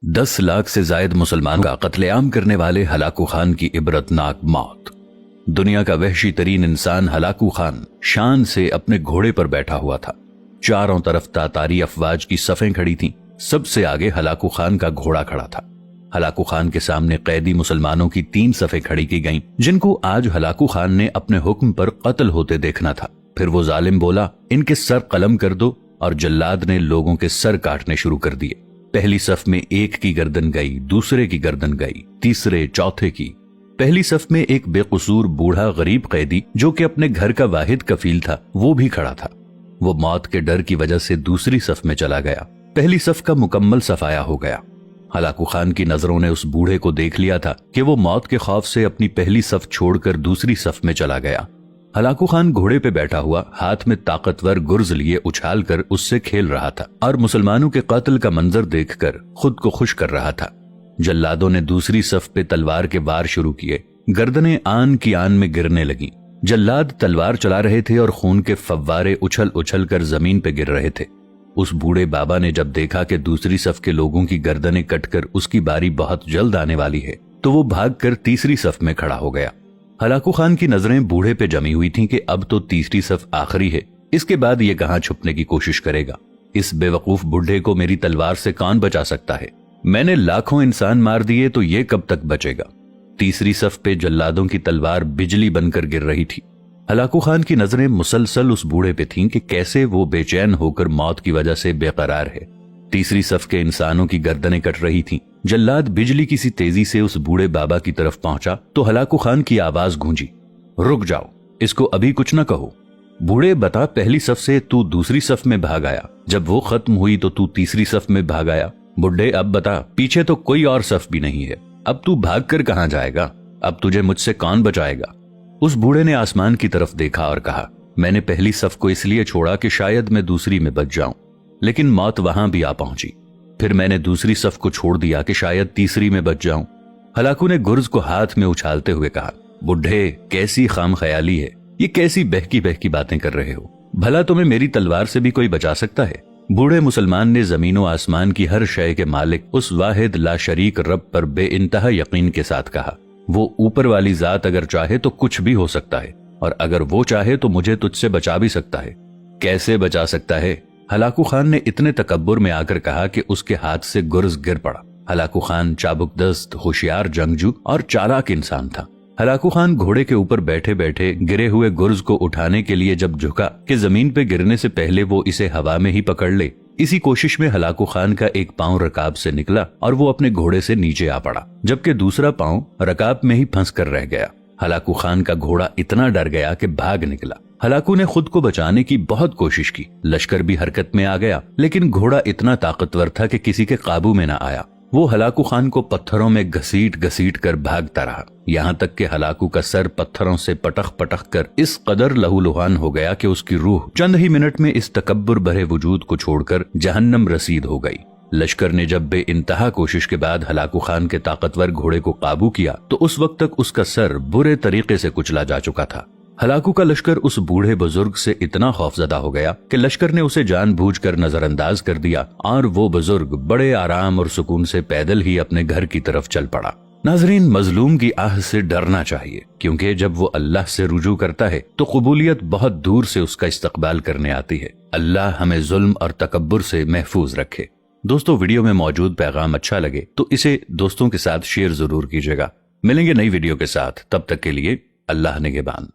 10 लाख से जायद मुसलमानों का कत्लेआम करने वाले हलाकू खान की इबरतनाक मौत। दुनिया का वहशी तरीन इंसान हलाकू खान शान से अपने घोड़े पर बैठा हुआ था। चारों तरफ तातारी अफवाज की सफ़ें खड़ी थीं। सबसे आगे हलाकू खान का घोड़ा खड़ा था। हलाकू खान के सामने कैदी मुसलमानों की 3 सफ़ें खड़ी की गईं, जिनको आज हलाकू खान ने अपने हुक्म पर कत्ल होते देखना था। फिर वो जालिम बोला, इनके सर कलम कर दो, और जल्लाद ने लोगों के सर काटने शुरू कर दिए। पहली सफ में एक की गर्दन गई, दूसरे की गर्दन गई, तीसरे चौथे की। पहली सफ में एक बेकसूर बूढ़ा गरीब कैदी जो कि अपने घर का वाहिद कफील था, वो भी खड़ा था। वो मौत के डर की वजह से दूसरी सफ में चला गया। पहली सफ का मुकम्मल सफाया हो गया। हलाकू खान की नजरों ने उस बूढ़े को देख लिया था कि वो मौत के खौफ से अपनी पहली सफ छोड़कर दूसरी सफ में चला गया। हलाकू खान घोड़े पे बैठा हुआ, हाथ में ताकतवर गुर्ज लिए उछाल कर उससे खेल रहा था और मुसलमानों के कत्ल का मंजर देखकर खुद को खुश कर रहा था। जल्लादों ने दूसरी सफ पे तलवार के वार शुरू किए। गर्दनें आन की आन में गिरने लगी। जल्लाद तलवार चला रहे थे और खून के फव्वारे उछल उछल कर जमीन पे गिर रहे थे। उस बूढ़े बाबा ने जब देखा कि दूसरी सफ के लोगों की गर्दनें कटकर उसकी बारी बहुत जल्द आने वाली है, तो वो भागकर तीसरी सफ में खड़ा हो गया। हलाकू खान की नजरें बूढ़े पे जमी हुई थीं कि अब तो तीसरी सफ आखिरी है, इसके बाद ये कहां छुपने की कोशिश करेगा। इस बेवकूफ बूढ़े को मेरी तलवार से कौन बचा सकता है? मैंने लाखों इंसान मार दिए तो ये कब तक बचेगा? तीसरी सफ पे जल्लादों की तलवार बिजली बनकर गिर रही थी। हलाकू खान की नजरें मुसलसल उस बूढ़े पे थीं कि कैसे वो बेचैन होकर मौत की वजह से बेकरार है। तीसरी सफ के इंसानों की गर्दनें कट रही थीं। जल्लाद बिजली की सी तेजी से उस बूढ़े बाबा की तरफ पहुंचा तो हलाकू खान की आवाज गूंजी, रुक जाओ, इसको अभी कुछ न कहो। बूढ़े, बता, पहली सफ से तू दूसरी सफ में भाग आया, जब वो खत्म हुई तो तू तीसरी सफ में भाग आया। बुढ़े, अब बता, पीछे तो कोई और सफ भी नहीं है, अब तू भाग कर कहां जाएगा? अब तुझे मुझसे कौन बचाएगा? उस बूढ़े ने आसमान की तरफ देखा और कहा, मैंने पहली सफ को इसलिए छोड़ा कि शायद मैं दूसरी में बच जाऊं, लेकिन मौत वहां भी आ पहुंची। फिर मैंने दूसरी सफ को छोड़ दिया कि शायद तीसरी में बच जाऊं। हलाकू ने गुर्ज को हाथ में उछालते हुए कहा, बुढ़े, कैसी खाम ख्याली है, ये कैसी बहकी बहकी बातें कर रहे हो? भला तुम्हें मेरी तलवार से भी कोई बचा सकता है? बूढ़े मुसलमान ने जमीनों आसमान की हर शय के मालिक उस वाहिद ला शरीक रब पर बेइंतहा यकीन के साथ कहा, वो ऊपर वाली जात अगर चाहे तो कुछ भी हो सकता है, और अगर वो चाहे तो मुझे तुझसे बचा भी सकता है। कैसे बचा सकता है? हलाकू खान ने इतने तकब्बुर में आकर कहा कि उसके हाथ से गुर्ज गिर पड़ा। हलाकू खान चाबुकदस्त, होशियार जंगजू और चालाक इंसान था। हलाकू खान घोड़े के ऊपर बैठे बैठे गिरे हुए गुर्ज को उठाने के लिए जब झुका कि जमीन पे गिरने से पहले वो इसे हवा में ही पकड़ ले, इसी कोशिश में हलाकू खान का एक पांव रकाब से निकला और वो अपने घोड़े से नीचे आ पड़ा, जबकि दूसरा पांव रकाब में ही फंस कर रह गया। हलाकू खान का घोड़ा इतना डर गया कि भाग निकला। हलाकू ने खुद को बचाने की बहुत कोशिश की। लश्कर भी हरकत में आ गया, लेकिन घोड़ा इतना ताकतवर था कि किसी के काबू में न आया। वो हलाकू खान को पत्थरों में घसीट घसीट कर भागता रहा, यहाँ तक कि हलाकू का सर पत्थरों से पटक पटक कर इस कदर लहूलुहान हो गया कि उसकी रूह चंद ही मिनट में इस तकब्बुर भरे वजूद को छोड़कर जहन्नम रसीद हो गई। लश्कर ने जब बेइंतहा कोशिश के बाद हलाकू खान के ताकतवर घोड़े को काबू किया तो उस वक्त तक उसका सर बुरे तरीके से कुचला जा चुका था। हलाकू का लश्कर उस बूढ़े बुजुर्ग से इतना खौफजदा हो गया कि लश्कर ने उसे जानबूझकर नजरअंदाज कर दिया और वो बुजुर्ग बड़े आराम और सुकून से पैदल ही अपने घर की तरफ चल पड़ा। नाजरीन, मजलूम की आह से डरना चाहिए, क्योंकि जब वो अल्लाह से रुजू करता है तो कबूलियत बहुत दूर से उसका इस्तकबाल करने आती है। अल्लाह हमें जुल्म और तकब्बुर से महफूज रखे। दोस्तों, वीडियो में मौजूद पैगाम अच्छा लगे तो इसे दोस्तों के साथ शेयर जरूर कीजिएगा। मिलेंगे नई वीडियो के साथ, तब तक के लिए अल्लाह निगहबान।